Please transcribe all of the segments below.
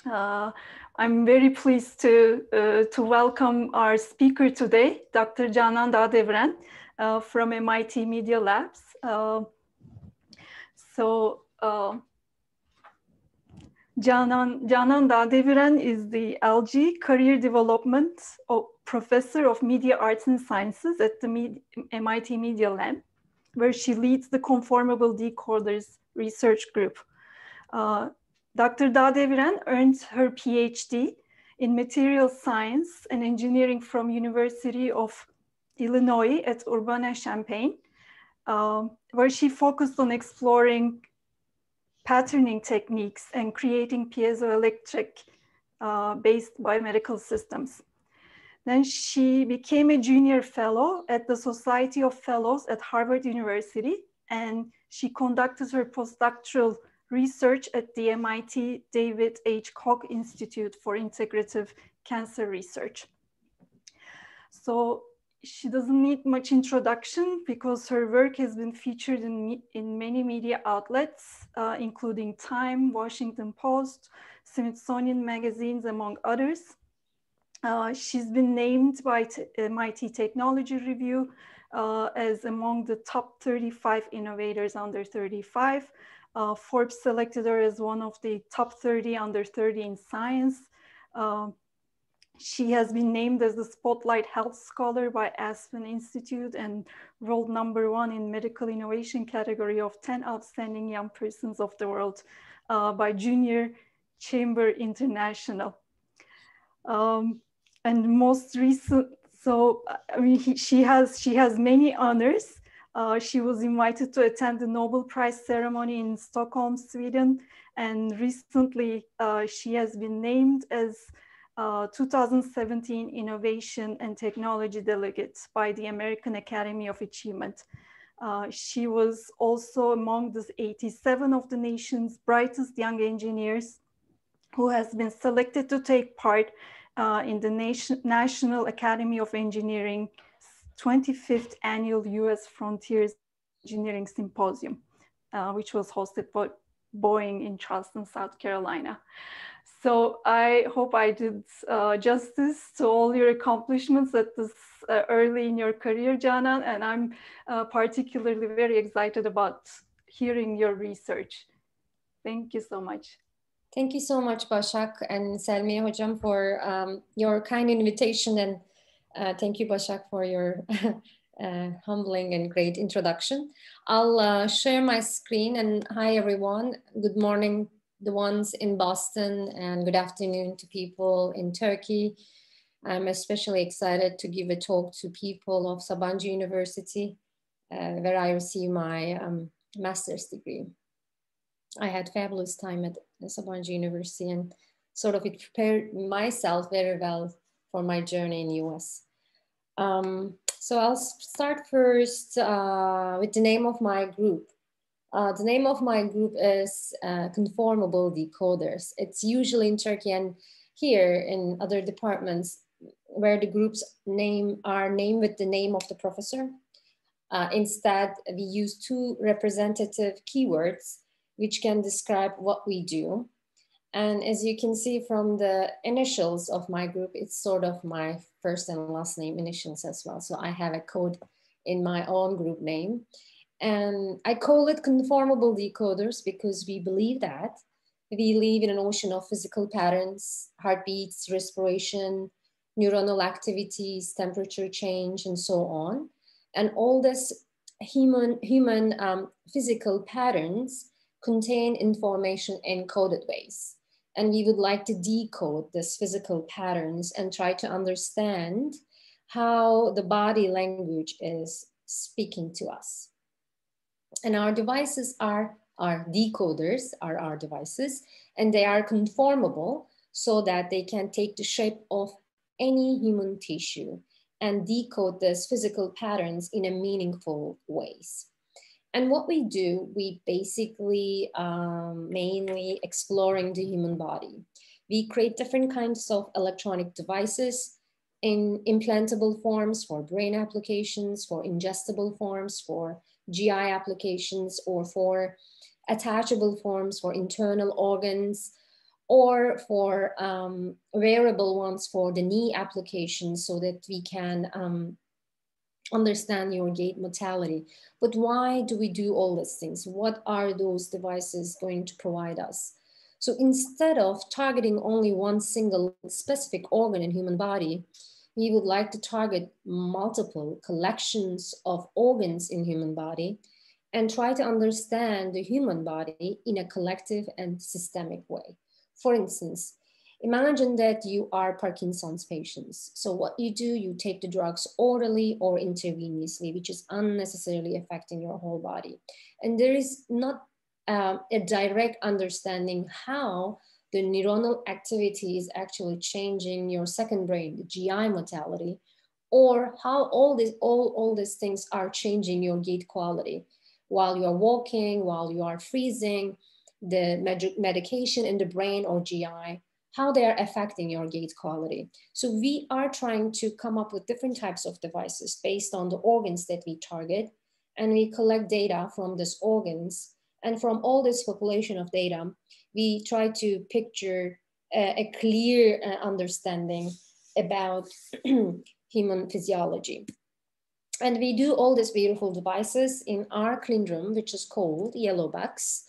Uh, I'm very pleased to welcome our speaker today, Dr. Canan Dağdeviren from MIT Media Labs. Canan Dağdeviren is the LG Career Development Professor of Media Arts and Sciences at the MIT Media Lab, where she leads the Conformable Decoders research group. Dr. Dağdeviren earned her PhD in Material Science and Engineering from University of Illinois at Urbana-Champaign, where she focused on exploring patterning techniques and creating piezoelectric based biomedical systems. Then she became a junior fellow at the Society of Fellows at Harvard University, and she conducted her postdoctoral research at the MIT David H. Koch Institute for Integrative Cancer Research. So she doesn't need much introduction because her work has been featured in many media outlets, including Time, Washington Post, Smithsonian magazines, among others. She's been named by MIT Technology Review as among the top 35 innovators under 35. Forbes selected her as one of the top 30 under 30 in science. She has been named as the Spotlight Health Scholar by Aspen Institute and world #1 in medical innovation category of 10 outstanding young persons of the world by Junior Chamber International. And most recent, so I mean, she has many honors. She was invited to attend the Nobel Prize ceremony in Stockholm, Sweden, and recently she has been named as 2017 Innovation and Technology Delegate by the American Academy of Achievement. She was also among the 87 of the nation's brightest young engineers who has been selected to take part in the National Academy of Engineering 25th Annual US Frontiers Engineering Symposium, which was hosted by Boeing in Charleston, South Carolina. So I hope I did justice to all your accomplishments at this early in your career, Canan, and I'm particularly very excited about hearing your research. Thank you so much. Thank you so much, Başak and Selmiye Hocam, for your kind invitation, and thank you, Başak, for your humbling and great introduction. I'll share my screen, and hi everyone. Good morning, the ones in Boston, and good afternoon to people in Turkey. I'm especially excited to give a talk to people of Sabancı University, where I received my master's degree. I had fabulous time at Sabancı University, and sort of it prepared myself very well for my journey in the US. So I'll start first with the name of my group. The name of my group is Conformable Decoders. It's usually in Turkey and here in other departments where the groups are named with the name of the professor. Instead, we use two representative keywords which can describe what we do. And as you can see from the initials of my group, it's sort of my first and last name initials as well. So I have a code in my own group name. And I call it Conformable Decoders because we believe that we live in an ocean of physical patterns, heartbeats, respiration, neuronal activities, temperature change, and so on. And all this human physical patterns contain information in coded ways. And we would like to decode these physical patterns and try to understand how the body language is speaking to us. And our devices are our decoders, are our devices, and they are conformable so that they can take the shape of any human tissue and decode these physical patterns in a meaningful ways. And what we do, we basically mainly exploring the human body. We create different kinds of electronic devices in implantable forms for brain applications, for ingestible forms, for GI applications, or for attachable forms for internal organs, or for wearable ones for the knee application so that we can understand your gait mortality. But why do we do all these things? What are those devices going to provide us? So instead of targeting only one single specific organ in human body, we would like to target multiple collections of organs in human body and try to understand the human body in a collective and systemic way. For instance, imagine that you are Parkinson's patients. So what you do, you take the drugs orally or intravenously, which is unnecessarily affecting your whole body. And there is not a direct understanding how the neuronal activity is actually changing your second brain, the GI mortality, or how all these things are changing your gait quality. While you are walking, while you are freezing, the medication in the brain or GI, how they are affecting your gait quality. So we are trying to come up with different types of devices based on the organs that we target, and we collect data from these organs. And from all this population of data, we try to picture a clear understanding about human physiology. And we do all these beautiful devices in our clean room, which is called Yellow Box.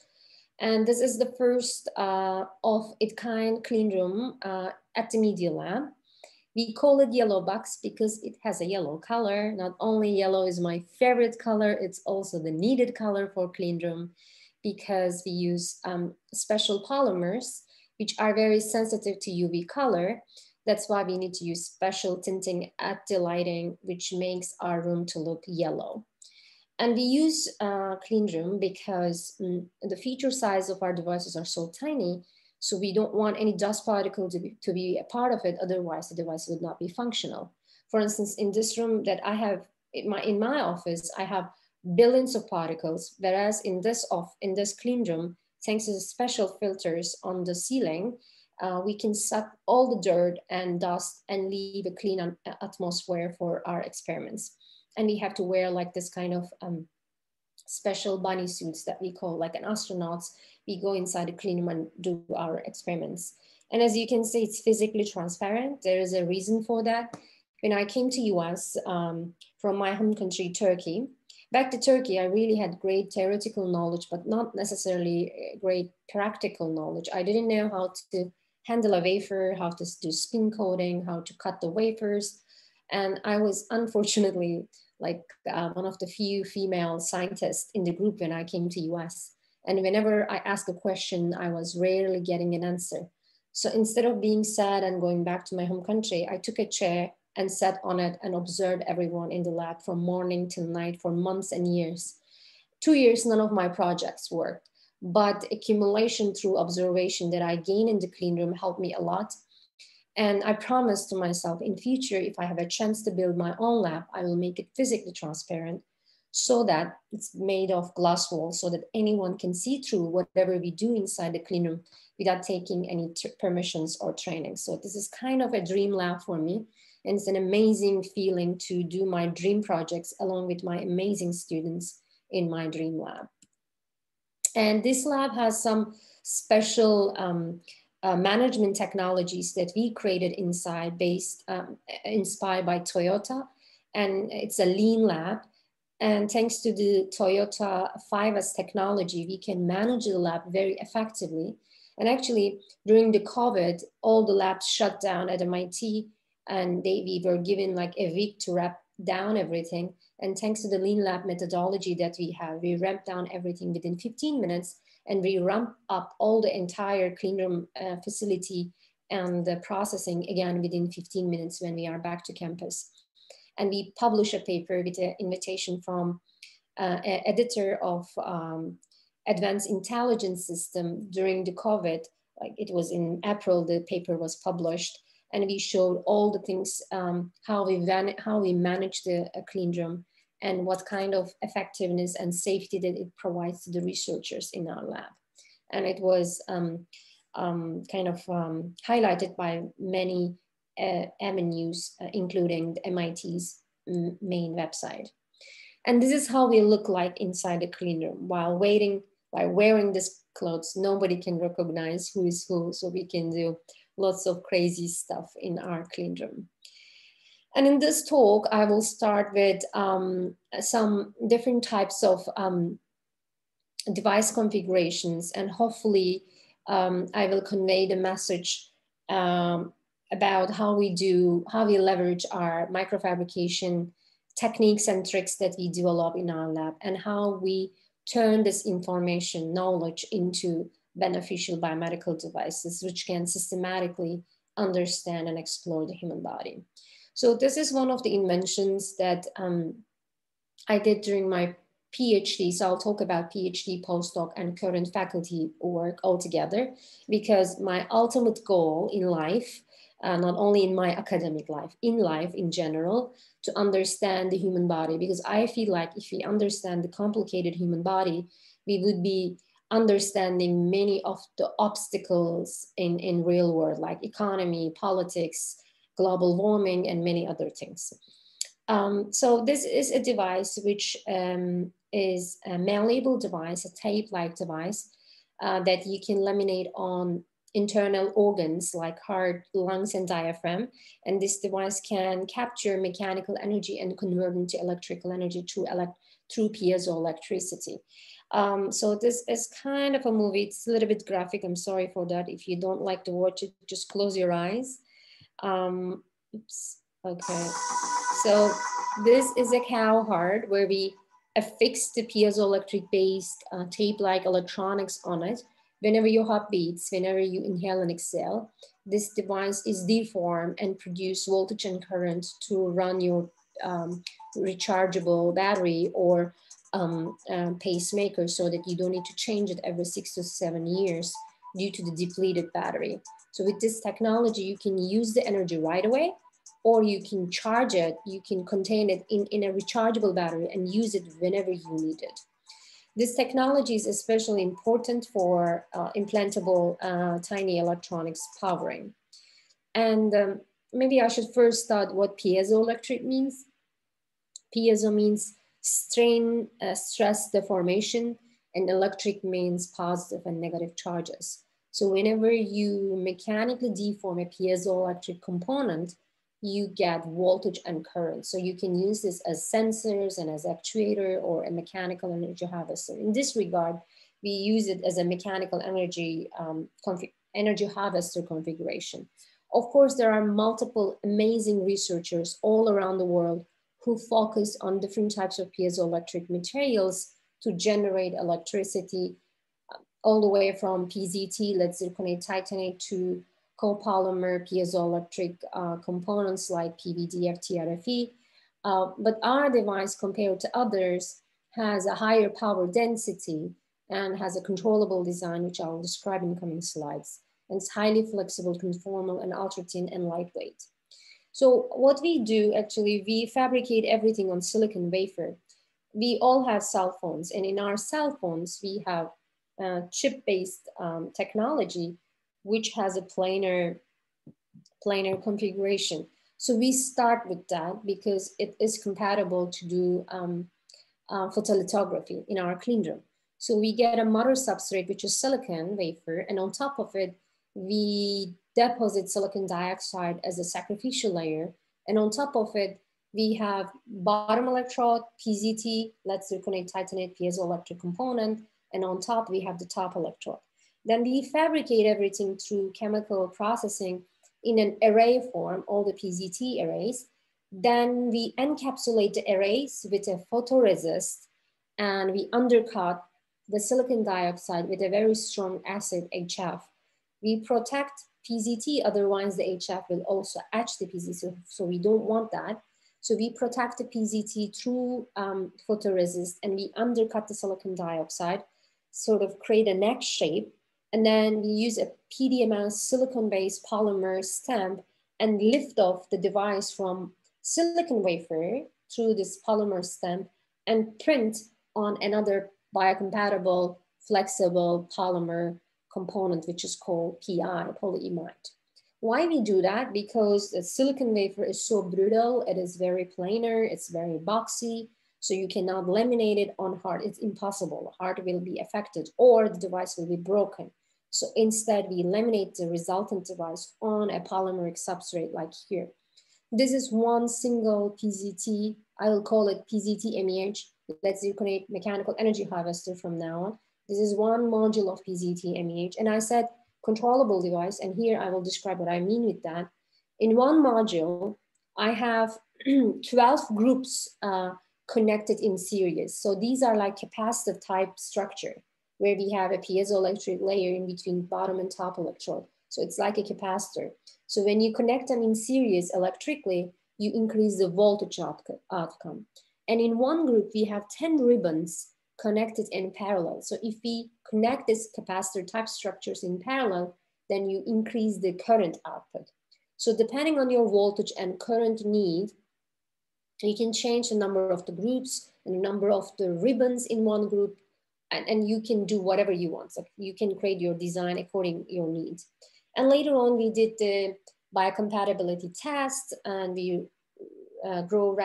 And this is the first of its kind clean room at the Media Lab. We call it Yellow Box because it has a yellow color. Not only yellow is my favorite color, it's also the needed color for clean room, because we use special polymers, which are very sensitive to UV color. That's why we need to use special tinting at the lighting, which makes our room to look yellow. And we use clean room because the feature size of our devices are so tiny, so we don't want any dust particle to be a part of it, otherwise the device would not be functional. For instance, in this room that I have, in my office, I have billions of particles, whereas in this clean room, thanks to the special filters on the ceiling, we can suck all the dirt and dust and leave a clean atmosphere for our experiments. And we have to wear like this kind of special bunny suits that we call like an astronauts. We go inside the clean room and do our experiments. And as you can see, it's physically transparent. There is a reason for that. When I came to US from my home country, Turkey, back to Turkey, I really had great theoretical knowledge, but not necessarily great practical knowledge. I didn't know how to handle a wafer, how to do spin coating, how to cut the wafers. And I was unfortunately like one of the few female scientists in the group when I came to US. And whenever I asked a question, I was rarely getting an answer. So instead of being sad and going back to my home country, I took a chair and sat on it and observed everyone in the lab from morning till night for months and years. 2 years, none of my projects worked, but accumulation through observation that I gained in the clean room helped me a lot. And I promised to myself in future, if I have a chance to build my own lab, I will make it physically transparent so that it's made of glass walls so that anyone can see through whatever we do inside the clean room without taking any permissions or training. So this is kind of a dream lab for me. And it's an amazing feeling to do my dream projects along with my amazing students in my dream lab. And this lab has some special management technologies that we created inside inspired by Toyota. And it's a lean lab. And thanks to the Toyota 5S technology, we can manage the lab very effectively. And actually, during the COVID, all the labs shut down at MIT, and we were given like a week to wrap down everything. And thanks to the lean lab methodology that we have, we ramp down everything within 15 minutes, and we ramp up all the entire clean room facility and the processing again within 15 minutes when we are back to campus. And we publish a paper with an invitation from an editor of Advanced Intelligence System during the COVID. Like it was in April, the paper was published, and we showed all the things, how we manage the clean room and what kind of effectiveness and safety that it provides to the researchers in our lab. And it was highlighted by many avenues, including the MIT's main website. And this is how we look like inside the clean room while wearing this clothes. Nobody can recognize who is who, so we can do lots of crazy stuff in our clean room. And in this talk, I will start with some different types of device configurations, and hopefully I will convey the message about how we leverage our microfabrication techniques and tricks that we develop in our lab, and how we turn this information knowledge into beneficial biomedical devices, which can systematically understand and explore the human body. So this is one of the inventions that I did during my PhD. So I'll talk about PhD, postdoc, and current faculty work all together, because my ultimate goal in life, not only in my academic life, in life in general, to understand the human body, because I feel like if we understand the complicated human body, we would be understanding many of the obstacles in real world, like economy, politics, global warming, and many other things. So this is a device which is a malleable device, a tape-like device that you can laminate on internal organs like heart, lungs, and diaphragm. And this device can capture mechanical energy and convert into electrical energy through piezoelectricity. So this is kind of a movie. It's a little bit graphic. I'm sorry for that. If you don't like to watch it, just close your eyes. Oops. Okay. So this is a cow heart where we affix the piezoelectric based tape-like electronics on it. Whenever your heart beats, whenever you inhale and exhale, this device is deformed and produce voltage and current to run your rechargeable battery or pacemaker, so that you don't need to change it every 6 to 7 years due to the depleted battery. So with this technology, you can use the energy right away, or you can charge it, you can contain it in a rechargeable battery and use it whenever you need it. This technology is especially important for implantable tiny electronics powering. And maybe I should first start what piezoelectric means. Piezo means strain, stress deformation, and electric means positive and negative charges. So whenever you mechanically deform a piezoelectric component, you get voltage and current. So you can use this as sensors and as actuator or a mechanical energy harvester. In this regard, we use it as a mechanical energy harvester configuration. Of course, there are multiple amazing researchers all around the world who focus on different types of piezoelectric materials to generate electricity, all the way from PZT, lead zirconate titanate, to copolymer piezoelectric components like PVDF, TRFE. But our device, compared to others, has a higher power density and has a controllable design, which I will describe in coming slides. And it's highly flexible, conformal, and ultra-thin and lightweight. So what we do, actually, we fabricate everything on silicon wafer. We all have cell phones, and in our cell phones, we have chip-based technology, which has a planar configuration. So we start with that because it is compatible to do photolithography in our clean room. So we get a mother substrate, which is silicon wafer, and on top of it, we deposit silicon dioxide as a sacrificial layer. And on top of it, we have bottom electrode, PZT, lead zirconate titanate piezoelectric component, and on top, we have the top electrode. Then we fabricate everything through chemical processing in an array form, all the PZT arrays. Then we encapsulate the arrays with a photoresist, and we undercut the silicon dioxide with a very strong acid HF. We protect PZT, otherwise the HF will also etch the PZT, so we don't want that. So we protect the PZT through photoresist, and we undercut the silicon dioxide, sort of create a neck shape. And then we use a PDMS silicon-based polymer stamp and lift off the device from silicon wafer through this polymer stamp and print on another biocompatible, flexible polymer component, which is called PI, polyimide. Why we do that? Because the silicon wafer is so brittle, it is very planar, it's very boxy. So you cannot laminate it on hard. It's impossible. Hard will be affected or the device will be broken. So instead we laminate the resultant device on a polymeric substrate like here. This is one single PZT. I will call it PZT MEH. Let's decode mechanical energy harvester from now on. This is one module of PZT MEH. And I said controllable device. And here I will describe what I mean with that. In one module, I have 12 groups connected in series. So these are like capacitive type structure where we have a piezoelectric layer in between bottom and top electrode. So it's like a capacitor. So when you connect them in series electrically, you increase the voltage outcome. And in one group, we have 10 ribbons connected in parallel. So if we connect these capacitor type structures in parallel, then you increase the current output. So depending on your voltage and current need, you can change the number of the groups and the number of the ribbons in one group, and you can do whatever you want. So you can create your design according to your needs. And later on, we did the biocompatibility test, and we grow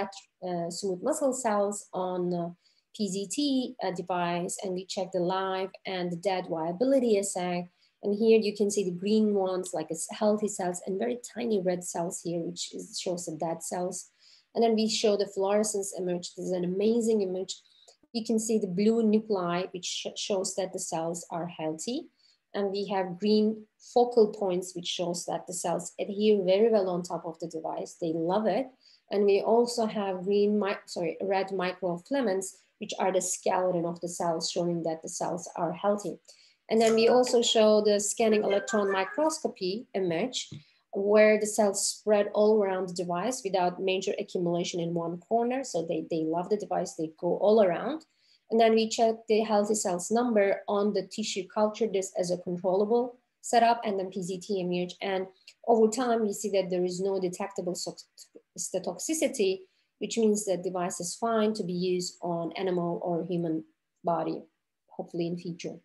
smooth muscle cells on PZT device, and we check the live and the dead viability assay. And here you can see the green ones, like healthy cells, and very tiny red cells here, which shows the dead cells. And then we show the fluorescence image. This is an amazing image. You can see the blue nuclei, which shows that the cells are healthy. And we have green focal points, which shows that the cells adhere very well on top of the device. They love it. And we also have red microfilaments, which are the skeleton of the cells, showing that the cells are healthy. And then we also show the scanning electron microscopy image, where the cells spread all around the device without major accumulation in one corner. So they love the device, they go all around. And then we check the healthy cells number on the tissue culture disk as a controllable setup, and then PZT MEH. And over time, we see that there is no detectable cytotoxicity, which means that the device is fine to be used on animal or human body, hopefully in future.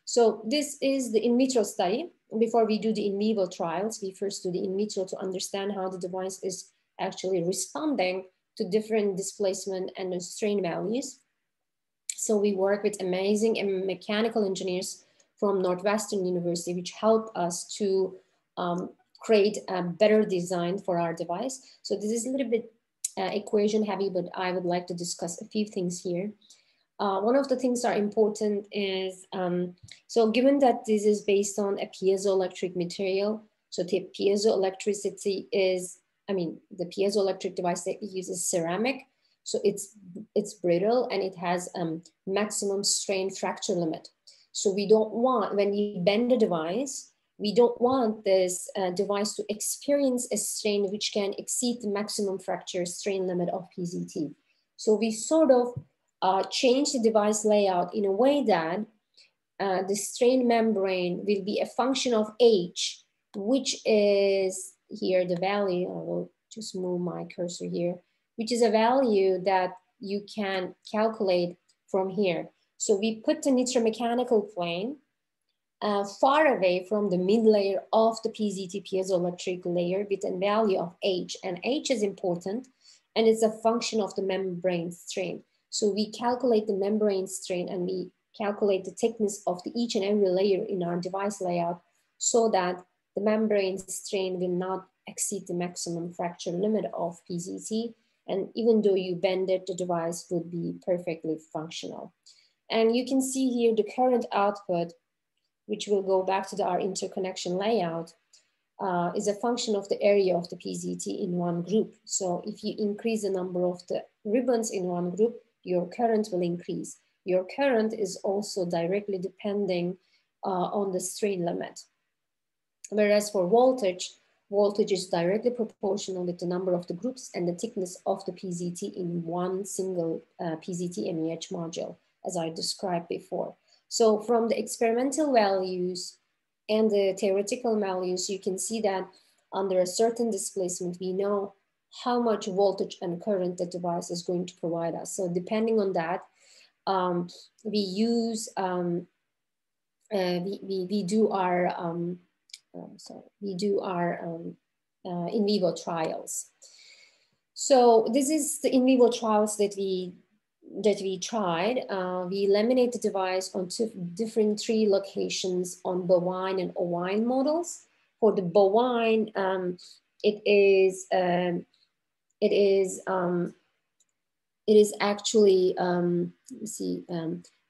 So this is the in vitro study. Before we do the in vivo trials, we first do the in vitro to understand how the device is actually responding to different displacement and strain values. So we work with amazing mechanical engineers from Northwestern University, which help us to create a better design for our device. So this is a little bit equation heavy, but I would like to discuss a few things here. One of the things that are important is, so given that this is based on a piezoelectric material, so the piezoelectricity is, the piezoelectric device that uses ceramic, so it's brittle and it has maximum strain fracture limit. So we don't want, when we bend the device, we don't want this device to experience a strain which can exceed the maximum fracture strain limit of PZT. So we sort of change the device layout in a way that the strain membrane will be a function of H, which is here the value. I will just move my cursor here, which is a value that you can calculate from here. So we put the nitromechanical plane far away from the mid layer of the PZT piezoelectric layer with a value of H, and H is important and it's a function of the membrane strain. So we calculate the membrane strain and we calculate the thickness of each and every layer in our device layout so that the membrane strain will not exceed the maximum fracture limit of PZT. And even though you bend it, the device would be perfectly functional. And you can see here the current output, which will go back to our interconnection layout, is a function of the area of the PZT in one group. So if you increase the number of the ribbons in one group, your current will increase. Your current is also directly depending on the strain limit. Whereas for voltage, voltage is directly proportional with the number of the groups and the thickness of the PZT in one single PZT MEH module, as I described before. So from the experimental values and the theoretical values, you can see that under a certain displacement, we know how much voltage and current the device is going to provide us. So depending on that, we use, we do our in vivo trials. So this is the in vivo trials that we that we tried, we laminate the device on different 3 locations on bovine and ovine models. For the bovine, it is actually, let's see,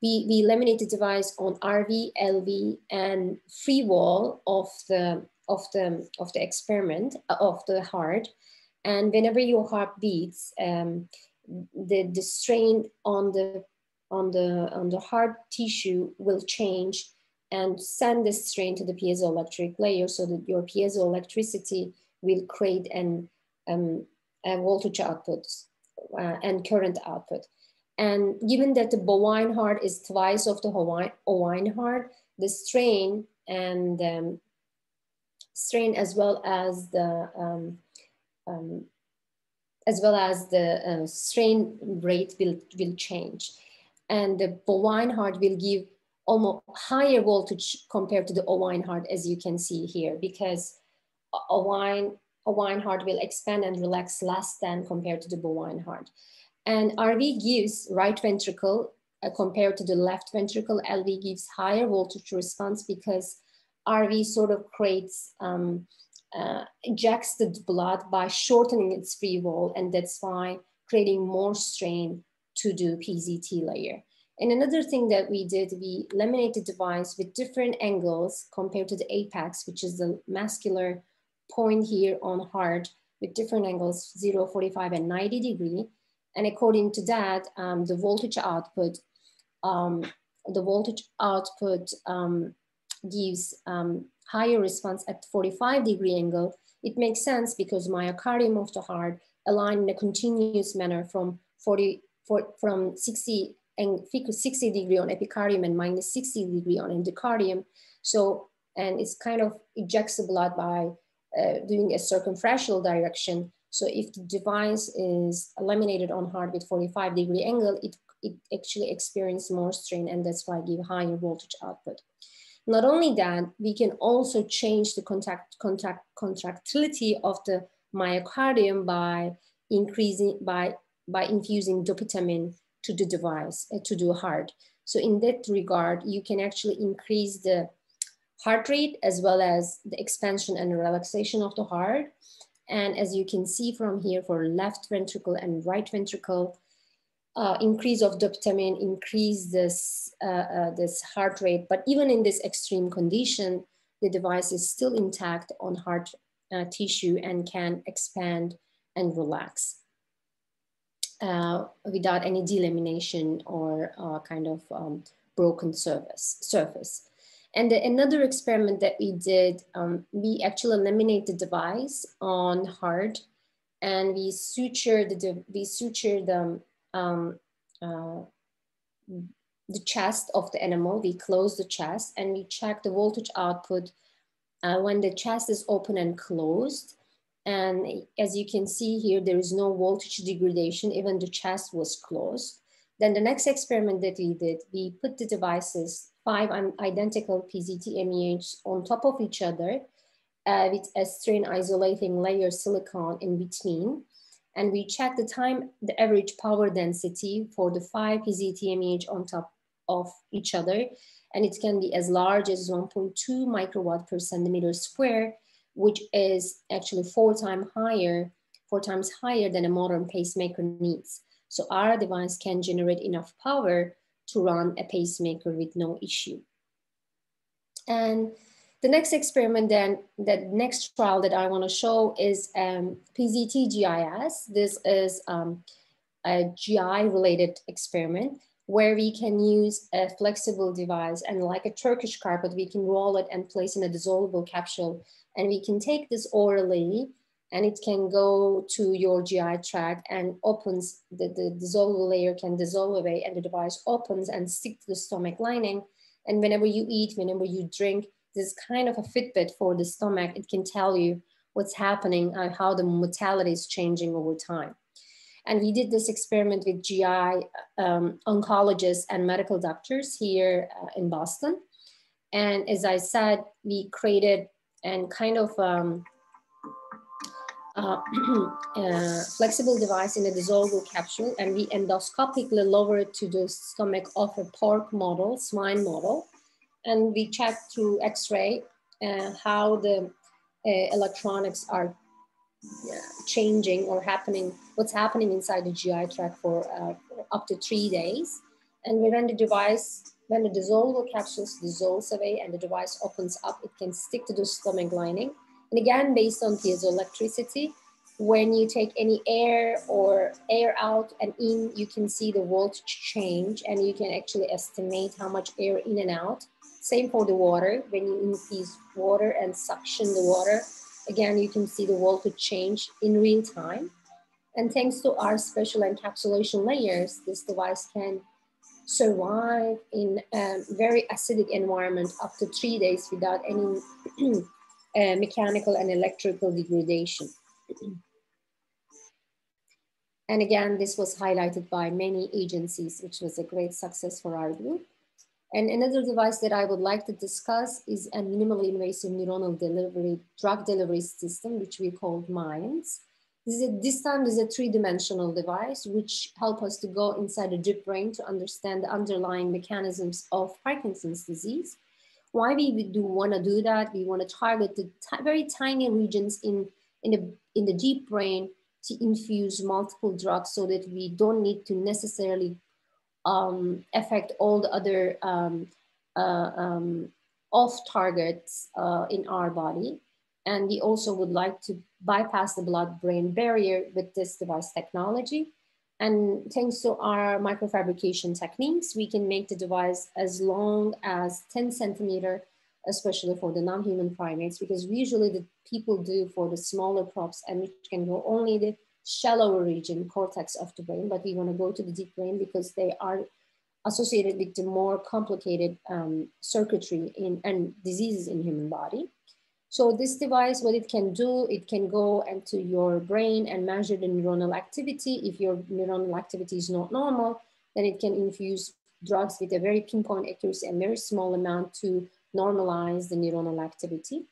we laminate the device on RV, LV, and free wall of the experiment of the heart. And whenever your heart beats, the strain on the heart tissue will change and send the strain to the piezoelectric layer, so that your piezoelectricity will create a voltage output and current output. And given that the bovine heart is twice of the ovine heart, the strain and strain as well as the strain rate will change. And the bovine heart will give almost higher voltage compared to the ovine heart, as you can see here, because ovine heart will expand and relax less than compared to the bovine heart. And RV gives right ventricle compared to the left ventricle. LV gives higher voltage response because RV sort of creates, ejects the blood by shortening its free wall, and that's why creating more strain to the PZT layer. And another thing that we did, we laminated the device with different angles compared to the apex, which is the muscular point here on heart, with different angles, 0, 45, and 90 degree. And according to that, the voltage output gives higher response at 45-degree angle. It makes sense because myocardium of the heart align in a continuous manner from 60 degree on epicardium and minus 60 degree on endocardium. So, and it's kind of ejects the blood by doing a circumferential direction. So if the device is laminated on heart with 45-degree angle, it actually experiences more strain, and that's why I give higher voltage output. Not only that, we can also change the contractility of the myocardium by infusing dopamine to the device, to the heart. So in that regard, you can actually increase the heart rate as well as the expansion and relaxation of the heart. And as you can see from here, for left ventricle and right ventricle, increase of dopamine increase this heart rate. But even in this extreme condition, the device is still intact on heart tissue and can expand and relax without any delamination or kind of broken surface. And another experiment that we did, we actually laminate the device on heart, and we suture the chest of the animal. We close the chest and we check the voltage output when the chest is open and closed. And as you can see here, there is no voltage degradation, even the chest was closed. Then the next experiment that we did, we put the devices, 5 identical PZT MEH on top of each other with a strain isolating layer silicone in between. And we check the average power density for the 5 PZT MEH on top of each other. And it can be as large as 1.2 microwatt per centimeter square, which is actually 4 times higher than a modern pacemaker needs. So our device can generate enough power to run a pacemaker with no issue. And the next experiment then, the next trial that I want to show is PZT GIS. This is a GI related experiment where we can use a flexible device, and like a Turkish carpet, we can roll it and place in a dissolvable capsule. And we can take this orally, and it can go to your GI tract and opens, the dissolvable layer can dissolve away, and the device opens and stick to the stomach lining. And whenever you eat, whenever you drink, this is kind of a Fitbit for the stomach. It can tell you what's happening and how the mortality is changing over time. And we did this experiment with GI oncologists and medical doctors here in Boston. And as I said, we created and kind of flexible device in a dissolvable capsule, and we endoscopically lower it to the stomach of a pork model, swine model, and we check through X-ray how the electronics are changing or happening, what's happening inside the GI tract for up to 3 days. And when the device, when the dissolvable capsules dissolves away and the device opens up, it can stick to the stomach lining. And again, based on piezoelectricity, when you take any air or air out and in, you can see the voltage change, and you can actually estimate how much air in and out. Same for the water. When you infuse water and suction the water, again, you can see the voltage change in real time. And thanks to our special encapsulation layers, this device can survive in a very acidic environment up to 3 days without any mechanical and electrical degradation. And again, this was highlighted by many agencies, which was a great success for our group. And another device that I would like to discuss is a minimally invasive neuronal delivery, drug delivery system, which we call MINDS. This time is a three-dimensional device, which help us to go inside the deep brain to understand the underlying mechanisms of Parkinson's disease. Why we do want to do that? We want to target the very tiny regions in the deep brain to infuse multiple drugs so that we don't need to necessarily affect all the other off targets in our body. And we also would like to bypass the blood-brain barrier with this device technology. And thanks to our microfabrication techniques, we can make the device as long as 10 centimeter, especially for the non-human primates, because usually the people do for the smaller props, and which can go only the shallower region, cortex of the brain, but we want to go to the deep brain because they are associated with the more complicated circuitry and diseases in human body. So this device, what it can do, it can go into your brain and measure the neuronal activity. If your neuronal activity is not normal, then it can infuse drugs with a very pinpoint accuracy and very small amount to normalize the neuronal activity.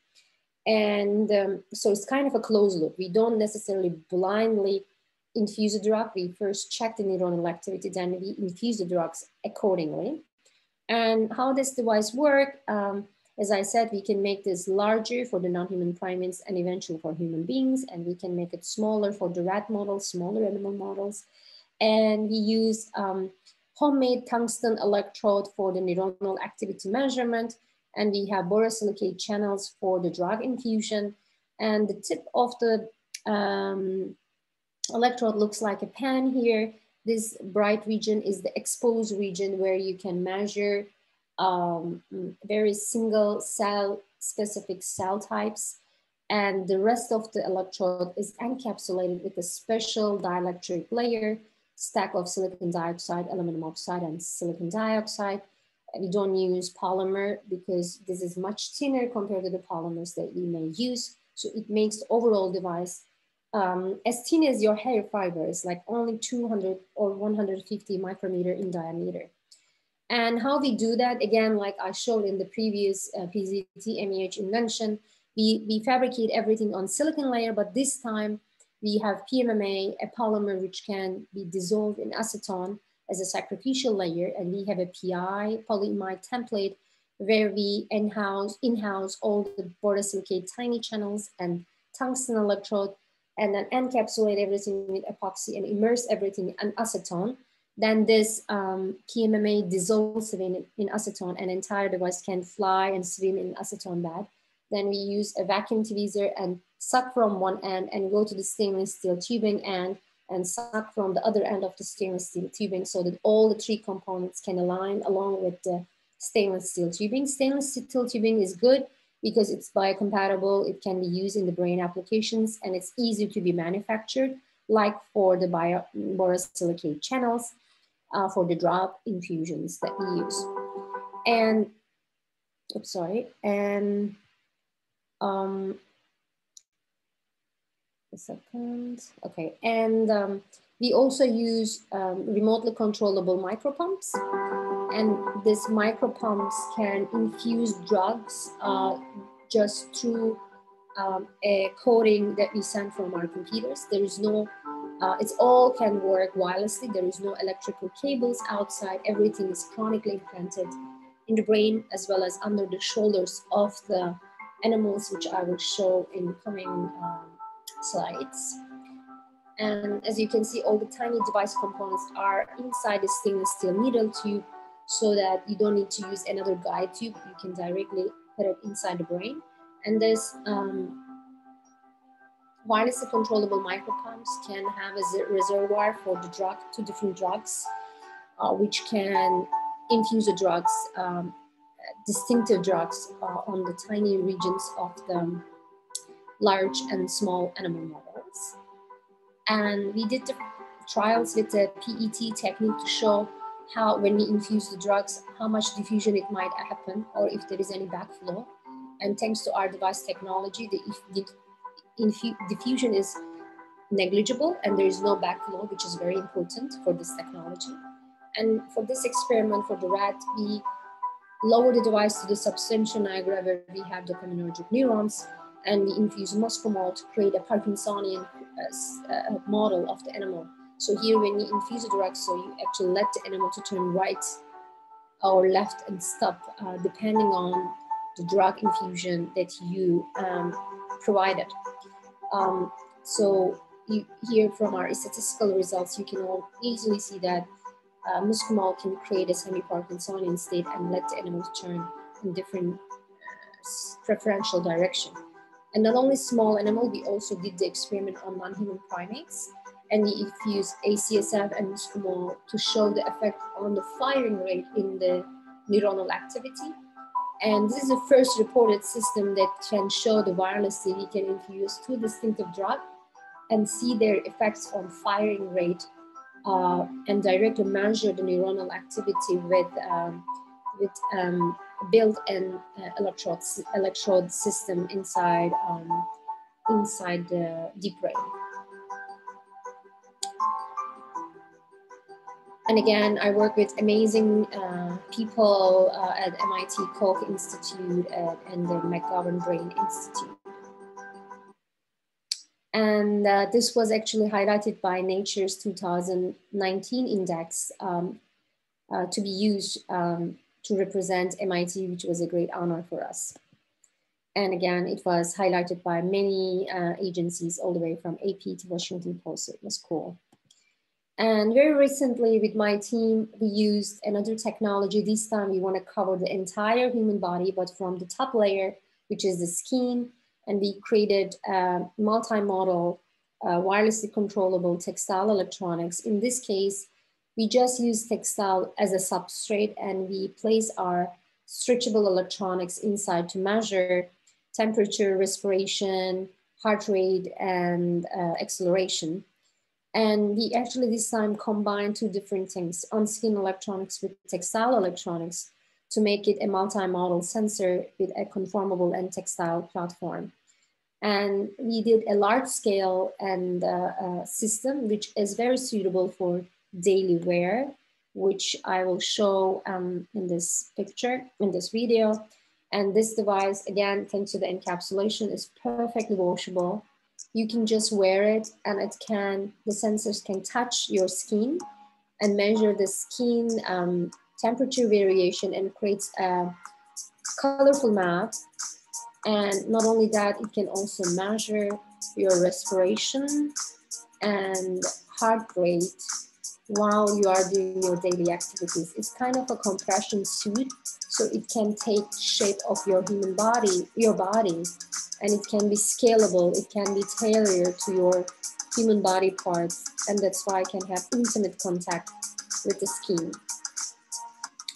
And so it's kind of a closed loop. We don't necessarily blindly infuse a drug. We first check the neuronal activity, then we infuse the drugs accordingly. And how this device works, as I said, we can make this larger for the non-human primates and eventually for human beings, and we can make it smaller for the rat models, smaller animal models. And we use homemade tungsten electrode for the neuronal activity measurement, and we have borosilicate channels for the drug infusion. And the tip of the electrode looks like a pen here. This bright region is the exposed region where you can measure very single cell specific cell types. And the rest of the electrode is encapsulated with a special dielectric layer, stack of silicon dioxide, aluminum oxide, and silicon dioxide. We don't use polymer because this is much thinner compared to the polymers that we may use. So it makes the overall device as thin as your hair fibers, like only 200 or 150 micrometer in diameter. And how we do that, again, like I showed in the previous PZT MEH invention, we fabricate everything on silicon layer, but this time we have PMMA, a polymer which can be dissolved in acetone as a sacrificial layer, and we have a PI, polyimide template, where we in-house all the borosilicate tiny channels and tungsten electrode, and then encapsulate everything with epoxy and immerse everything in acetone. Then this PMMA dissolves in acetone, and entire device can fly and swim in acetone bed. Then we use a vacuum tweezer and suck from one end and go to the stainless steel tubing end and suck from the other end of the stainless steel tubing so that all the three components can align along with the stainless steel tubing. Stainless steel tubing is good because it's biocompatible, it can be used in the brain applications, and it's easy to be manufactured, like for the borosilicate channels, for the drug infusions that we use. And, oops, sorry, and a second, okay. And we also use remotely controllable micropumps. And these micropumps can infuse drugs just through a coding that we send from our computers. There is no, it's all can work wirelessly. There is no electrical cables outside. Everything is chronically implanted in the brain as well as under the shoulders of the animals, which I will show in coming slides. And as you can see, all the tiny device components are inside the stainless steel needle tube, so that you don't need to use another guide tube. You can directly put it inside the brain. And this wirelessly controllable micropumps can have a reservoir for the drug, 2 different drugs, which can infuse the drugs, distinctive drugs on the tiny regions of the large and small animal models. And we did the trials with the PET technique to show how, when we infuse the drugs, how much diffusion it might happen, or if there is any backflow. And thanks to our device technology, the diffusion is negligible and there is no backflow, which is very important for this technology. And for this experiment for the rat, we lower the device to the substantia nigra, where we have dopaminergic neurons, and we infuse muscimol to create a Parkinsonian model of the animal. So here, when you infuse the drug, so you actually let the animal to turn right or left and stop, depending on the drug infusion that you provided. So you here from our statistical results, you can all easily see that muscimol can create a semi-Parkinsonian state and let the animals turn in different preferential direction. And not only small animal, we also did the experiment on non-human primates, and we infused ACSF and muscimol to show the effect on the firing rate in the neuronal activity. And this is the first reported system that can show the wirelessly we can infuse 2 distinctive drugs and see their effects on firing rate, and directly measure the neuronal activity with built-in electrode system inside the deep brain. And again, I work with amazing people at MIT Koch Institute and the McGovern Brain Institute. And this was actually highlighted by Nature's 2019 index to be used to represent MIT, which was a great honor for us. And again, it was highlighted by many agencies all the way from AP to Washington Post. It was cool. And very recently with my team, we used another technology. This time we want to cover the entire human body, but from the top layer, which is the skin. And we created multi-modal, wirelessly controllable textile electronics. In this case, we just use textile as a substrate, and we place our stretchable electronics inside to measure temperature, respiration, heart rate, and acceleration. And we actually this time combined 2 different things, on-skin electronics with textile electronics, to make it a multi-modal sensor with a conformable and textile platform. And we did a large scale and system, which is very suitable for daily wear, which I will show in this picture, in this video. And this device, again, thanks to the encapsulation, is perfectly washable. You can just wear it, and the sensors can touch your skin and measure the skin temperature variation, and creates a colorful map. And not only that, it can also measure your respiration and heart rate while you are doing your daily activities. It's kind of a compression suit, so it can take shape of your human body, and it can be scalable. It can be tailored to your human body parts, and that's why it can have intimate contact with the skin.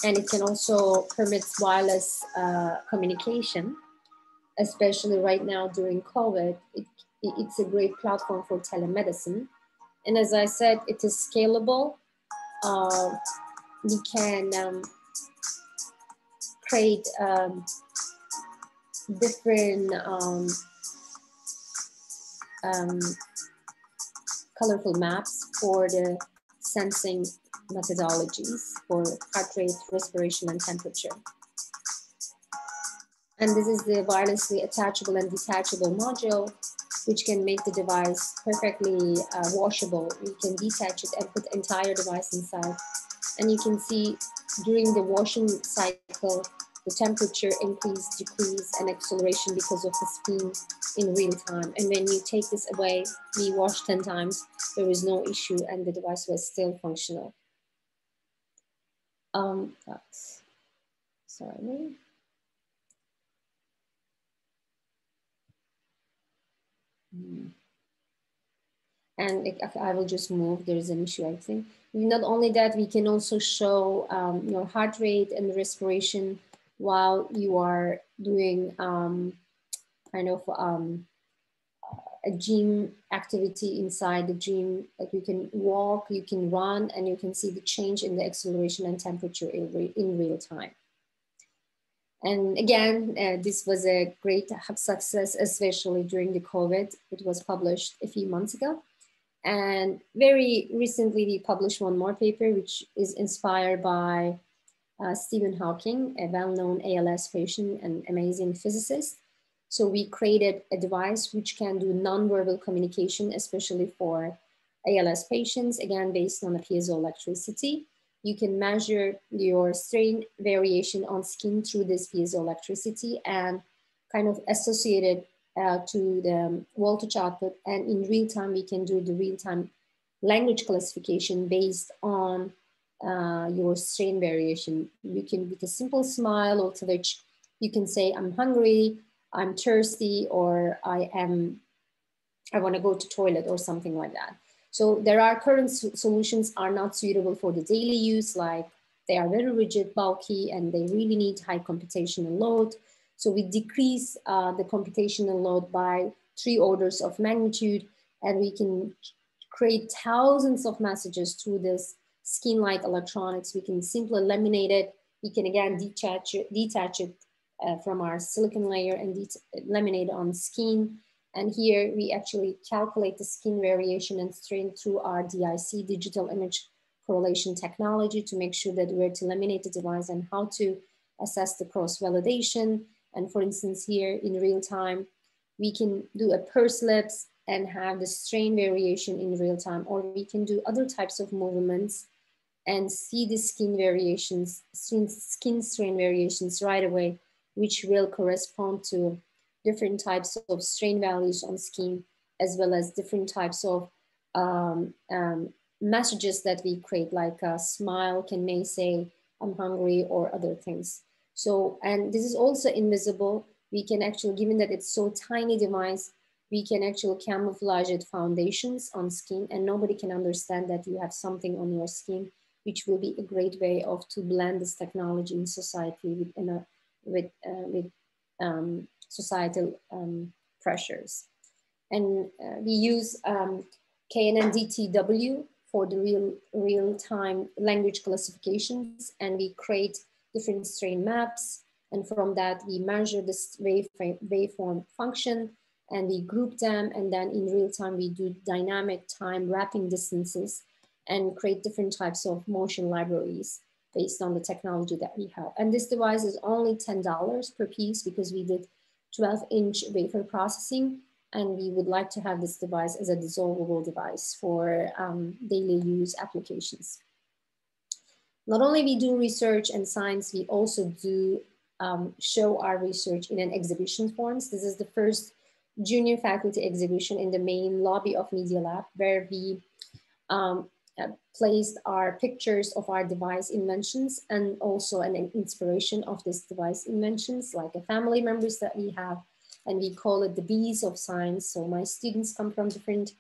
And it can also permit wireless communication, especially right now during COVID. It's a great platform for telemedicine. And as I said, it is scalable. We can create different colorful maps for the sensing methodologies for heart rate, respiration, and temperature. And this is the wirelessly attachable and detachable module, which can make the device perfectly washable. You can detach it and put the entire device inside. And you can see during the washing cycle, the temperature increase, decrease, and acceleration because of the spin in real time. And when you take this away, we wash 10 times, there was no issue and the device was still functional. Sorry. And if I will just move, there's an issue, I think. Not only that, we can also show your heart rate and respiration while you are doing kind of a gym activity inside the gym. Like you can walk, you can run, and you can see the change in the acceleration and temperature in real time. And again, this was a great success, especially during the COVID. It was published a few months ago. And very recently, we published one more paper, which is inspired by Stephen Hawking, a well-known ALS patient and amazing physicist. So we created a device which can do non-verbal communication, especially for ALS patients, again, based on a piezoelectricity. You can measure your strain variation on skin through this piezoelectricity and kind of associate it to the voltage output. And in real time, we can do the real-time language classification based on your strain variation. You can, with a simple smile or to which you can say, I'm hungry, I'm thirsty, or I want to go to toilet or something like that. So there are current solutions are not suitable for the daily use, like they are very rigid, bulky, and they really need high computational load. So we decrease the computational load by 3 orders of magnitude, and we can create thousands of messages through this skin-like electronics. We can simply laminate it. We can again detach it from our silicon layer and laminate on skin. And here we actually calculate the skin variation and strain through our DIC, digital image correlation technology, to make sure that where to laminate the device and how to assess the cross-validation. And for instance, here in real time, we can do a purse lips and have the strain variation in real time, or we can do other types of movements and see the skin variations, skin strain variations right away, which will correspond to different types of strain values on skin, as well as different types of messages that we create, like a smile may say, I'm hungry, or other things. So, and this is also invisible. We can actually, given that it's so tiny device, we can actually camouflage it foundations on skin, and nobody can understand that you have something on your skin, which will be a great way of to blend this technology in society with societal pressures. And we use Canan DTW for the real-time language classifications, and we create different strain maps. And from that, we measure this waveform function, and we group them. And then in real time, we do dynamic time wrapping distances and create different types of motion libraries based on the technology that we have. And this device is only $10 per piece because we did 12-inch wafer processing, and we would like to have this device as a dissolvable device for daily use applications. Not only we do research and science, we also do show our research in an exhibition forms. This is the first junior faculty exhibition in the main lobby of Media Lab, where we placed our pictures of our device inventions and also an inspiration of this device inventions, like a family members that we have, and we call it the bees of science. So my students come from different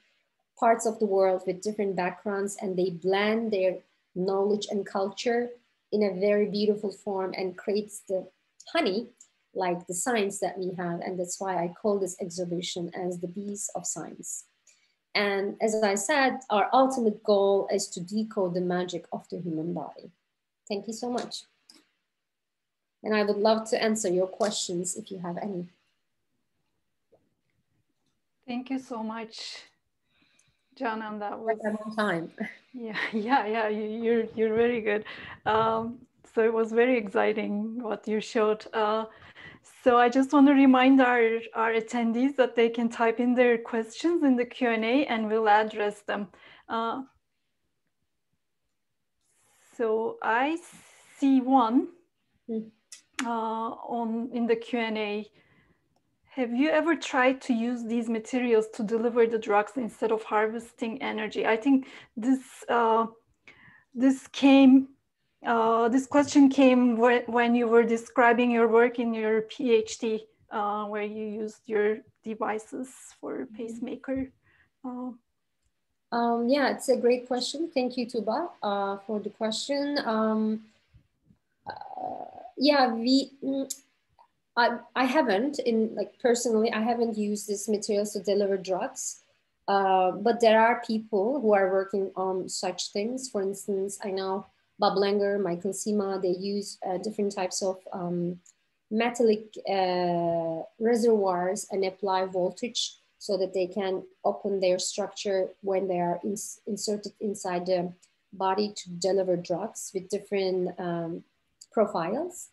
parts of the world with different backgrounds, and they blend their knowledge and culture in a very beautiful form and creates the honey, like the science that we have. And that's why I call this exhibition as the bees of science. And as I said, our ultimate goal is to decode the magic of the human body. Thank you so much. And I would love to answer your questions if you have any. Thank you so much, Canan. That was on time. Yeah. You're very good. So it was very exciting what you showed. So I just want to remind our attendees that they can type in their questions in the Q&A and we'll address them. So I see one in the Q&A. Have you ever tried to use these materials to deliver the drugs instead of harvesting energy? I think this question came when you were describing your work in your PhD, where you used your devices for pacemaker. Yeah, it's a great question. Thank you, Tuba, for the question. Yeah, I haven't, personally, I haven't used these materials to deliver drugs. But there are people who are working on such things. For instance, I know Bob Langer, Michael Sima, they use different types of metallic reservoirs and apply voltage so that they can open their structure when they are inserted inside the body to deliver drugs with different profiles.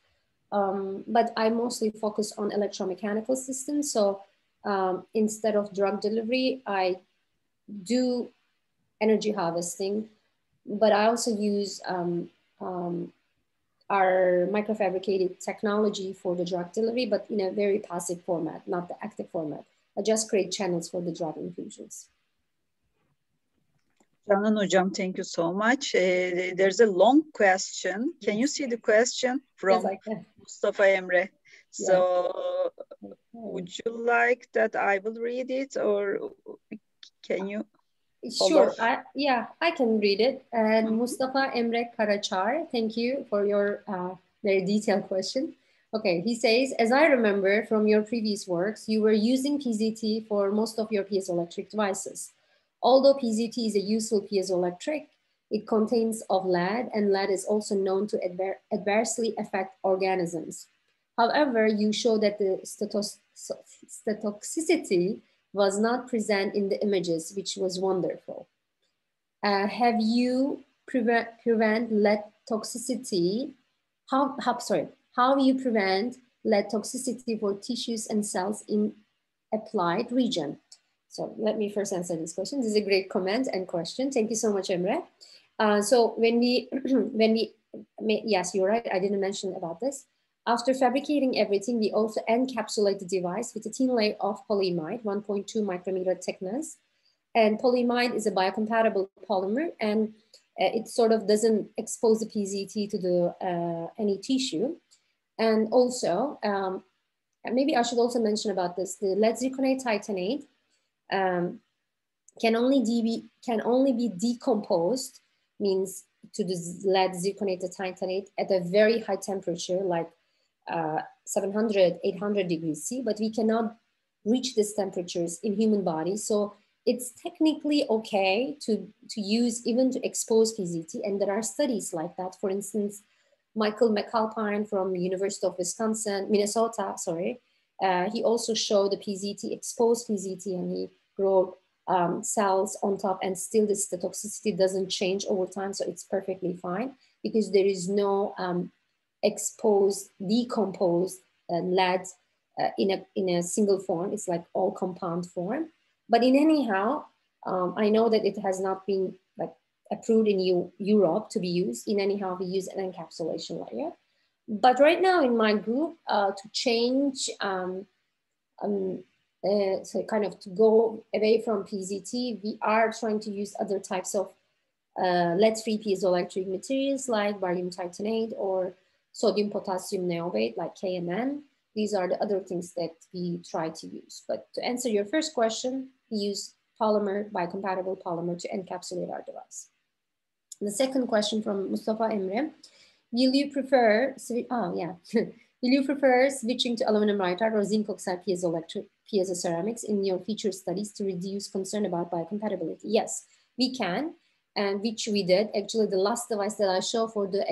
But I mostly focus on electromechanical systems. So instead of drug delivery, I do energy harvesting, but I also use our microfabricated technology for the drug delivery, but in a very passive format, not the active format. I just create channels for the drug infusions. Canan Hocam, thank you so much. There's a long question. Can you see the question from Yes, Mustafa Emre? So would you like that I will read it, or can you? Sure, I can read it. And Mustafa Emre Karachar, thank you for your very detailed question. Okay, he says, as I remember from your previous works, you were using PZT for most of your piezoelectric devices. Although PZT is a useful piezoelectric, it contains of lead, and lead is also known to adversely affect organisms. However, you show that the statoxicity was not present in the images, which was wonderful. Have you prevent lead toxicity? How you prevent lead toxicity for tissues and cells in applied region? So let me first answer this question. This is a great comment and question. Thank you so much, Emre. So when we, yes, you're right. I didn't mention about this. After fabricating everything, we also encapsulate the device with a thin layer of polyimide, 1.2 micrometer thickness. And polyimide is a biocompatible polymer, and it sort of doesn't expose the PZT to the any tissue. And also, maybe I should also mention about this, the lead zirconate titanate can only be decomposed, means to the lead zirconate titanate at a very high temperature, like 700, 800 degrees C, but we cannot reach these temperatures in human bodies. So it's technically okay to use, even to expose PZT. And there are studies like that. For instance, Michael McAlpine from University of Minnesota, he also showed the PZT, exposed PZT, and he grew cells on top, and still this, the toxicity doesn't change over time. So it's perfectly fine because there is no exposed, decomposed lead in a single form. It's like all compound form. But in anyhow, I know that it has not been like approved in Europe to be used. In anyhow, we use an encapsulation layer. But right now in my group, to change, so kind of to go away from PZT, we are trying to use other types of lead-free piezoelectric materials like barium titanate or sodium potassium niobate like Canan. These are the other things that we try to use. But to answer your first question, we use polymer, biocompatible polymer to encapsulate our device. The second question from Mustafa Emre, will you prefer switching to aluminum nitride or zinc oxide piezoceramics in your feature studies to reduce concern about biocompatibility? Yes, we can, and which we did. Actually, the last device that I show for the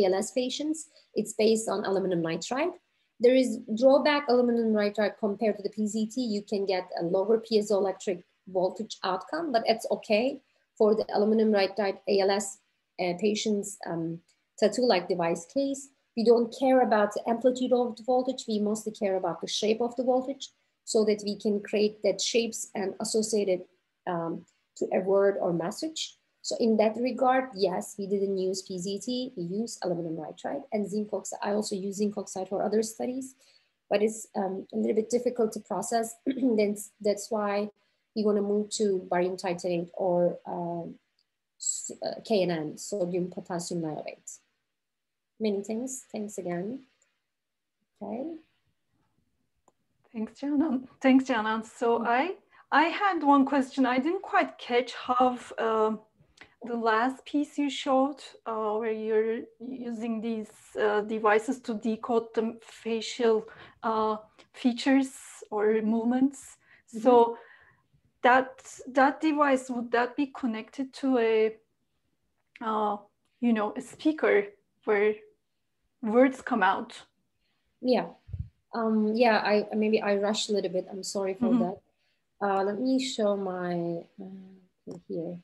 ALS patients, it's based on aluminum nitride. There is drawback aluminum nitride compared to the PZT. You can get a lower piezoelectric voltage outcome, but it's okay for the aluminum nitride ALS patients tattoo-like device case. we don't care about the amplitude of the voltage. We mostly care about the shape of the voltage so that we can create that shapes and associate it to a word or message. So in that regard, yes, we didn't use PZT, we use aluminum nitride and zinc oxide. I also use zinc oxide for other studies, but it's a little bit difficult to process. That's why we want to move to barium titanate or Canan, sodium potassium niobate. Many things. Thanks again. Okay. Thanks, Canan. Thanks, Canan. So I had one question. I didn't quite catch how the last piece you showed, where you're using these devices to decode the facial features or movements. Mm-hmm. So that device, would that be connected to a a speaker where words come out? Yeah. Yeah, maybe I rushed a little bit. I'm sorry for mm-hmm. that. Let me show my here.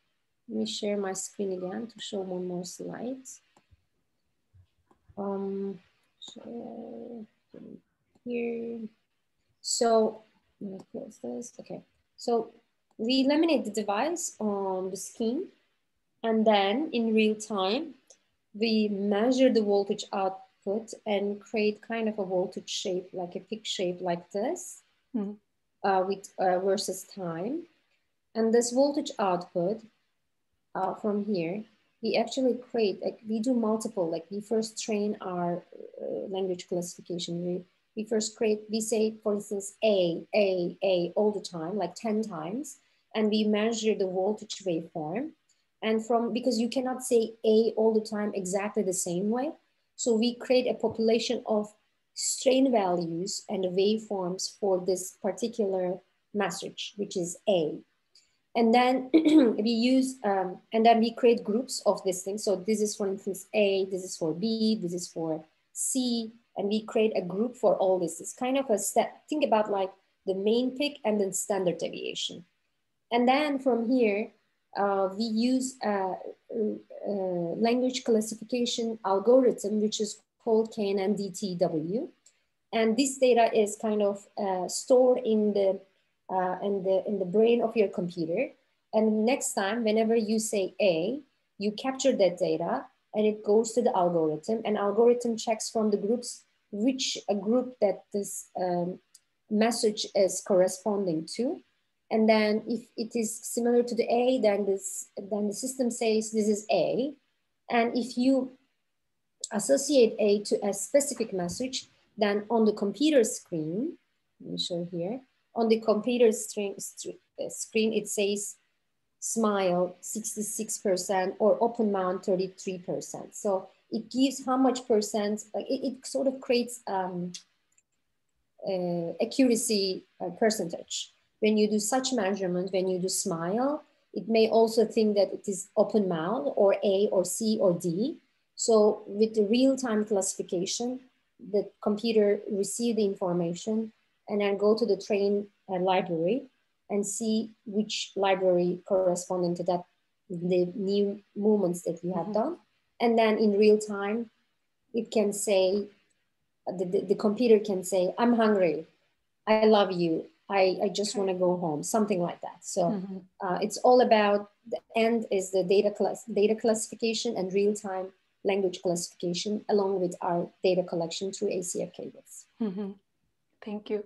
Let me share my screen again to show one more slide. Here. So let me close this. Okay. So we laminate the device on the skin, and then in real time, we measure the voltage output and create kind of a voltage shape, like a peak shape like this, mm-hmm. With versus time. And this voltage output from here, we actually create, like we do multiple, like we first train our language classification. We first create, we say, for instance, A all the time, like 10 times, and we measure the voltage waveform. And because you cannot say A all the time exactly the same way. So we create a population of strain values and waveforms for this particular message, which is A. And then we use, and then we create groups of these things. So this is, for instance, A, this is for B, this is for C, and we create a group for all this. It's kind of a step, think about like the main peak and then standard deviation. And then from here, we use a language classification algorithm, which is called Canan DTW. And this data is kind of stored in the brain of your computer. And next time, whenever you say A, you capture that data and it goes to the algorithm, and algorithm checks from the groups which a group that this message is corresponding to. And then if it is similar to the A, then the system says this is A. And if you associate A to a specific message, then on the computer screen, let me show here, on the computer screen, it says smile 66% or open mouth 33%. So it gives how much percent, like it sort of creates accuracy percentage. When you do such measurement, when you do smile, it may also think that it is open mouth or A or C or D. So with the real-time classification, the computer receive the information and then go to the train library and see which library corresponding to that, the new movements that we have done. And then in real time, it can say, the computer can say, I'm hungry, I love you, I just want to go home, something like that. So it's all about, the end is the data classification and real-time language classification along with our data collection through ACF cables. Thank you.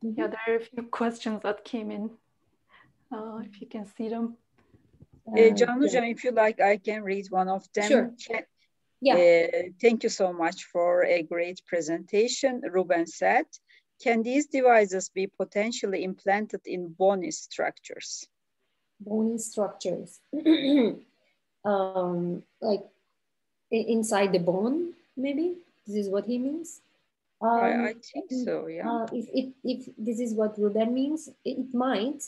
Yeah, there are a few questions that came in, if you can see them. Canan, if you like, I can read one of them. Sure. Yeah. Thank you so much for a great presentation. Ruben said, can these devices be potentially implanted in bony structures? Bony structures, like inside the bone, maybe? This is what he means? I think so, yeah. If this is what Ruben means, it might.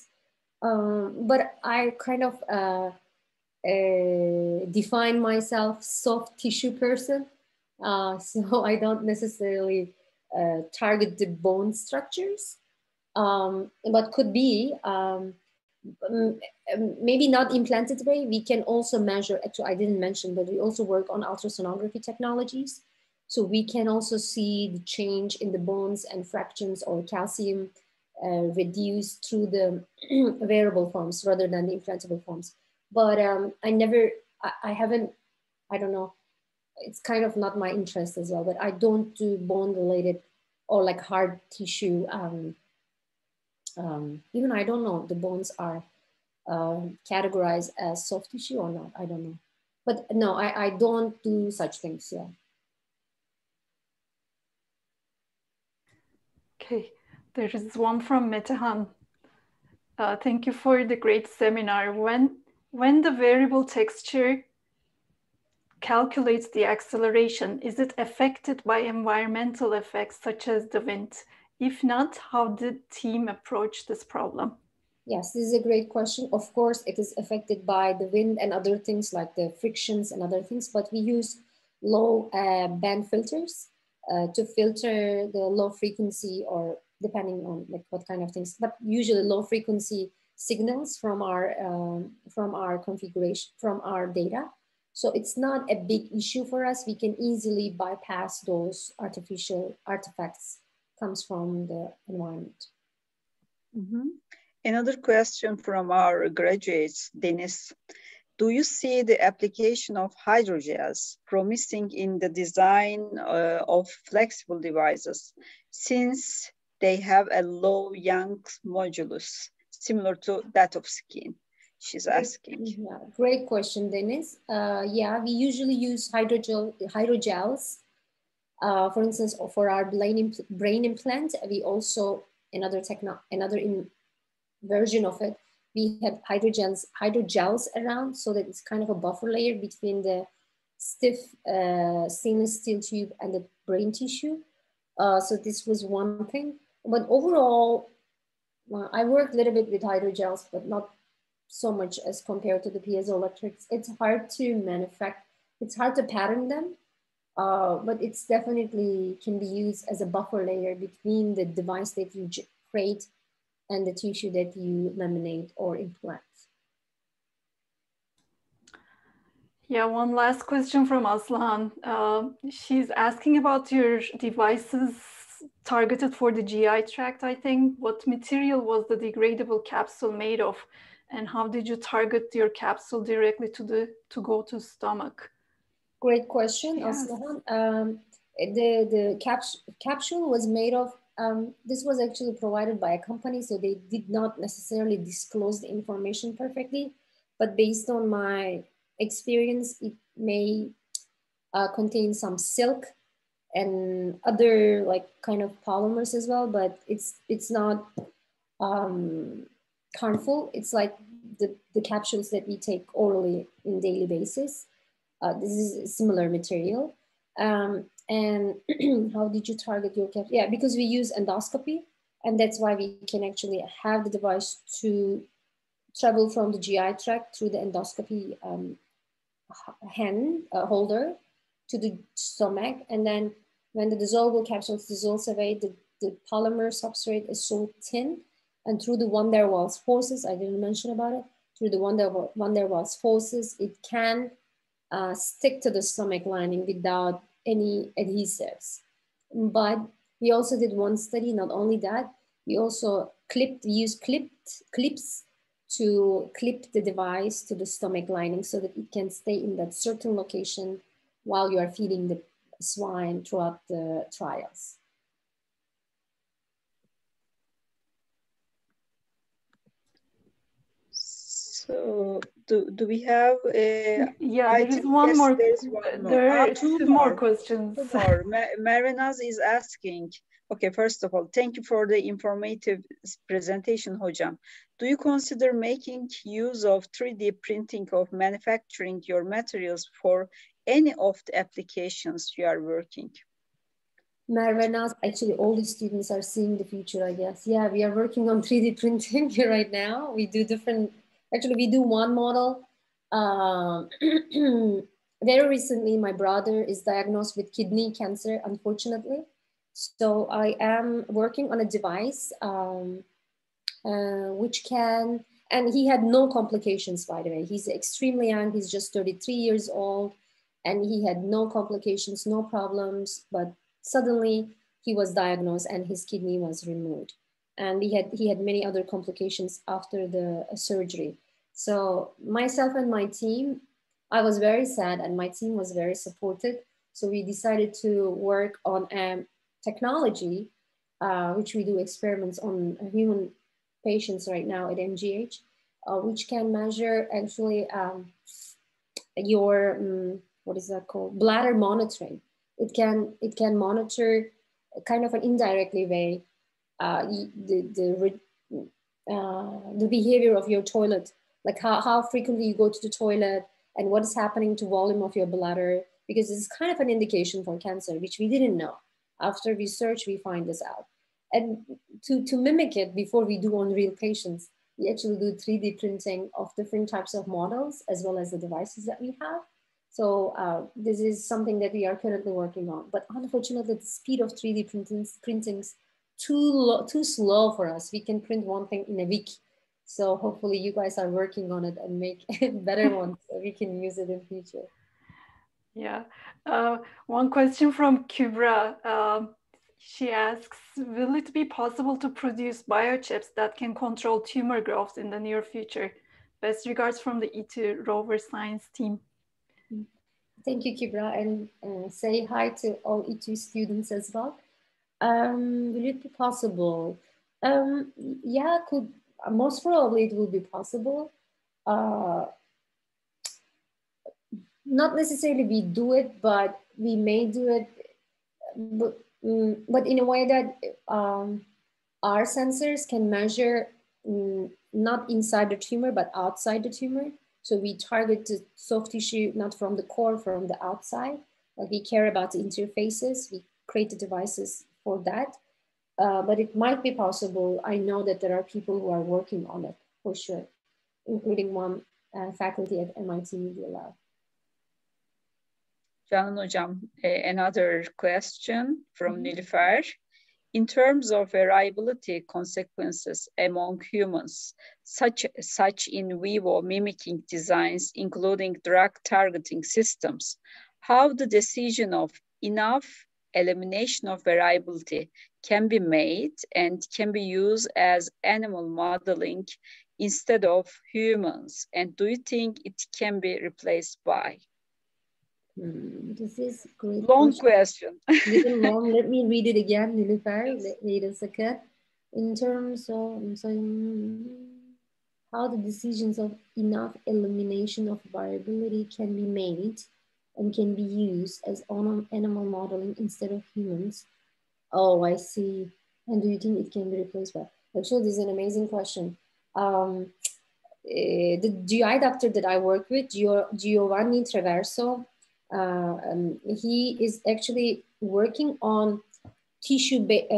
But I kind of define myself soft tissue person. So I don't necessarily target the bone structures, but could be, maybe not implanted way. We can also measure, actually I didn't mention, but we also work on ultrasonography technologies. So we can also see the change in the bones and fractions or calcium reduced through the wearable forms rather than the implantable forms. But I haven't, I don't know, it's kind of not my interest as well, but I don't do bone related or like hard tissue. Even I don't know, the bones are categorized as soft tissue or not, I don't know. But no, I don't do such things, yeah. Okay, there is one from Metehan. Thank you for the great seminar. When the variable texture calculates the acceleration, is it affected by environmental effects such as the wind? If not, how did team approach this problem? Yes, this is a great question. Of course, it is affected by the wind and other things like the frictions and other things, but we use low band filters to filter the low frequency, or depending on like what kind of things, but usually low frequency signals from our configuration, from our data. So it's not a big issue for us. We can easily bypass those artificial artifacts comes from the environment. Mm-hmm. Another question from our graduates, Dennis. Do you see the application of hydrogels promising in the design of flexible devices, since they have a low Young's modulus, similar to that of skin? She's asking. Yeah, great question, Dennis. Yeah, we usually use hydrogels. For instance, for our brain implant, we also, another version of it, we have hydrogels around, so that it's kind of a buffer layer between the stiff stainless steel tube and the brain tissue. So this was one thing. But overall, I worked a little bit with hydrogels, but not so much as compared to the piezoelectrics. It's hard to manufacture, it's hard to pattern them, but it's definitely can be used as a buffer layer between the device that you create and the tissue that you laminate or implant. Yeah, one last question from Aslan. She's asking about your devices targeted for the GI tract, I think. What material was the degradable capsule made of? And how did you target your capsule directly to go to stomach? Great question, yes. Aslan. The capsule was made of, this was actually provided by a company, so they did not necessarily disclose the information perfectly, but based on my experience, it may contain some silk and other like kind of polymers as well, but it's not harmful. It's like the capsules that we take orally in daily basis. This is a similar material. And how did you target your capsule? Yeah, because we use endoscopy, and that's why we can actually have the device to travel from the GI tract through the endoscopy holder to the stomach. And then when the dissolvable capsules dissolves away, the polymer substrate is so thin, and through the van der Waals forces, I didn't mention about it, through the van der Waals forces, it can stick to the stomach lining without any adhesives. But we also did one study, not only that, we also used clips to clip the device to the stomach lining so that it can stay in that certain location while you are feeding the swine throughout the trials. So do we have yeah, there is one yes, more. There's one more. There are two more questions. Two more. Marinaz is asking, okay, first of all, thank you for the informative presentation, Hocam. Do you consider making use of 3D printing of manufacturing your materials for any of the applications you are working? Marinaz, actually all the students are seeing the future, I guess. Yeah, we are working on 3D printing right now. We do different, actually we do one model. Very recently, my brother is diagnosed with kidney cancer, unfortunately. So I am working on a device which can, and he had no complications, by the way. He's extremely young, he's just 33 years old. and he had no complications, no problems, but suddenly he was diagnosed and his kidney was removed. And he had many other complications after the surgery. So myself and my team, I was very sad and my team was very supportive. So we decided to work on a technology, which we do experiments on human patients right now at MGH, which can measure actually your, what is that called? Bladder monitoring. It can monitor kind of an indirectly way the behavior of your toilet, like how frequently you go to the toilet and what is happening to volume of your bladder, because it's kind of an indication for cancer, which we didn't know. After research, we find this out. And to mimic it before we do on real patients, we actually do 3D printing of different types of models as well as the devices that we have. So this is something that we are currently working on. But unfortunately, the speed of 3D printings too slow for us. We can print one thing in a week. So hopefully you guys are working on it and make better ones so we can use it in future. Yeah. One question from Kübra. She asks, will it be possible to produce biochips that can control tumor growth in the near future? Best regards from the E2 rover science team. Thank you, Kübra, and say hi to all E2 students as well. Will it be possible? Yeah, most probably it will be possible. Not necessarily we do it, but we may do it, but in a way that our sensors can measure not inside the tumor, but outside the tumor. So we target the soft tissue, not from the core, from the outside. Like we care about the interfaces. We create the devices for that. But it might be possible. I know that there are people who are working on it for sure, including one faculty at MIT Media Lab. Canan Hocam, another question from Nilüfer. In terms of variability consequences among humans, such in vivo mimicking designs, including drug targeting systems, how the decision of enough elimination of variability can be made and can be used as animal modeling instead of humans? And do you think it can be replaced by? This is a great long question. Little long. Let me read it again, Nilüfer. Yes. Wait a second. In terms of how the decisions of enough elimination of variability can be made and can be used as animal modeling instead of humans. Oh, I see. And do you think it can be replaced by? Actually, this is an amazing question. The GI doctor that I work with, Giovanni Traverso, he is actually working on chip-based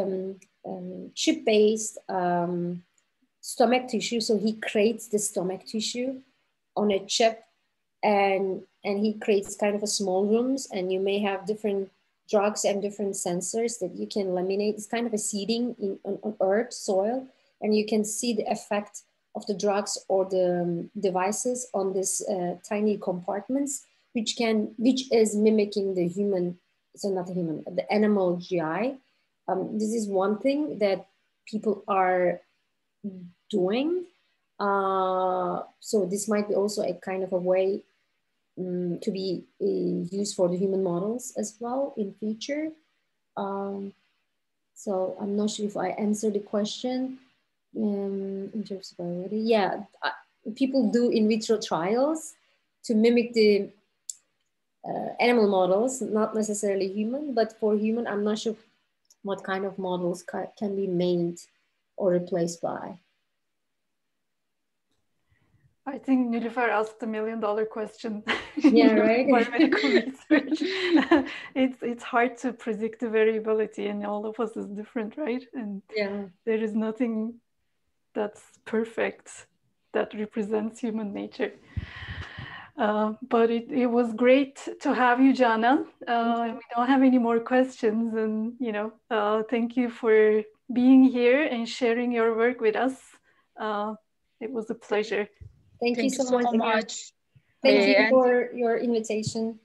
stomach tissue. So he creates the stomach tissue on a chip, and he creates kind of a small rooms, and you may have different drugs and different sensors that you can laminate. It's kind of a seeding on earth, soil, and you can see the effect of the drugs or the devices on this tiny compartments, which is mimicking the human, so not the human, the animal GI. This is one thing that people are doing. So this might be also a kind of a way to be used for the human models as well in future. So I'm not sure if I answered the question in terms of variety. Yeah, people do in vitro trials to mimic the animal models, not necessarily human, but for human, I'm not sure what kind of models can be made or replaced by. I think Nilüfer asked $1 million question. Yeah, right. Biomedical research. It's hard to predict the variability, and all of us is different, right? And yeah, there is nothing that's perfect that represents human nature. But it was great to have you, Canan. We don't have any more questions, and thank you for being here and sharing your work with us. It was a pleasure. Thank you so much. Much. Thank you for your invitation.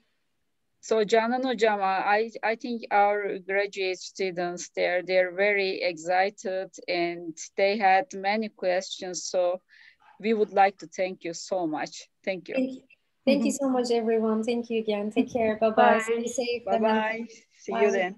So Canan Hocam, I think our graduate students, they're very excited and they had many questions. So we would like to thank you so much. Thank you. Thank you so much, everyone. Thank you again. Take care. Bye-bye. Bye. Stay safe. Bye-bye. See you then.